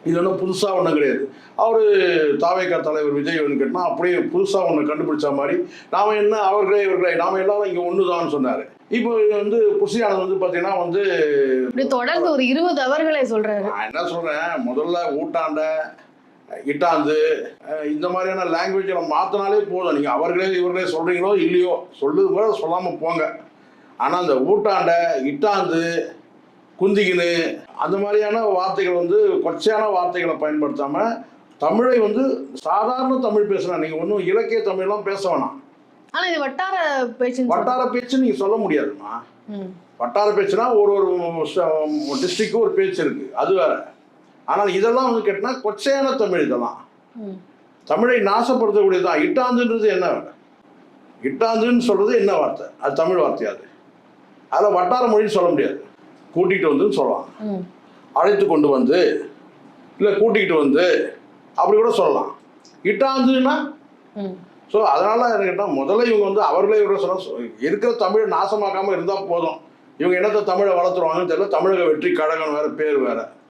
இது ஒன்றும் புதுசாக ஒன்றும் கிடையாது. அவர் தாவேகா தலைவர் விஜய் கேட்டால் அப்படியே புதுசாக ஒன்று கண்டுபிடிச்ச மாதிரி நாம் என்ன அவர்களே இவர்களே நாம் எல்லாரும் இங்கே ஒன்று தான் சொன்னார். இப்போ வந்து புஷியானது வந்து பார்த்தீங்கன்னா வந்து தொடர்ந்து ஒரு 20 அவர்களே சொல்றாரு. நான் என்ன சொல்கிறேன், முதல்ல ஊட்டாண்ட இட்டாந்து இந்த மாதிரியான லாங்குவேஜை மாற்றினாலே போதும். நீங்கள் அவர்களே இவர்களே சொல்கிறீங்களோ இல்லையோ சொல்லுது கூட சொல்லாமல் போங்க. ஆனால் அந்த ஊட்டாண்ட இட்டாந்து குந்திக்கின்னு அந்த மாதிரியான வார்த்தைகள் வந்து கொச்சையான வார்த்தைகளை பயன்படுத்தாமல் தமிழை வந்து சாதாரண தமிழ் பேசலாம். நீங்கள் ஒன்றும் இலக்கிய தமிழ்லாம் பேச வேணாம். ஆனால் இது வட்டார பேச்சு. வட்டார பேச்சு நீங்கள் சொல்ல முடியாதுமா. வட்டார பேச்சுனா ஒரு டிஸ்ட்ரிக்டும் ஒரு பேச்சு இருக்குது, அது வேற. ஆனால் இதெல்லாம் வந்து கேட்டால் கொச்சையான தமிழ். இதெல்லாம் தமிழை நாசப்படுத்தக்கூடியதுதான். இட்டாந்துன்றது என்ன? இட்டாந்துன்னு சொல்கிறது என்ன வார்த்தை? அது தமிழ் வார்த்தையாது. அதில் வட்டார மொழின்னு சொல்ல முடியாது. கூட்டிகிட்டு வந்துன்னு சொல்லலாம், அழைத்து கொண்டு வந்து, இல்லை கூட்டிகிட்டு வந்து அப்படி கூட சொல்லலாம். இட்டாந்துன்னா ஸோ அதனால என்ன கேட்டால் முதல்ல இவங்க வந்து அவர்களே இவரை சொல்ல இருக்கிற தமிழை நாசமாக்காமல் இருந்தால் போதும். இவங்க என்னத்தை தமிழை வளர்த்துருவாங்கன்னு தெரியல. தமிழக வெற்றி கழகம் வேறு பேர் வேறு.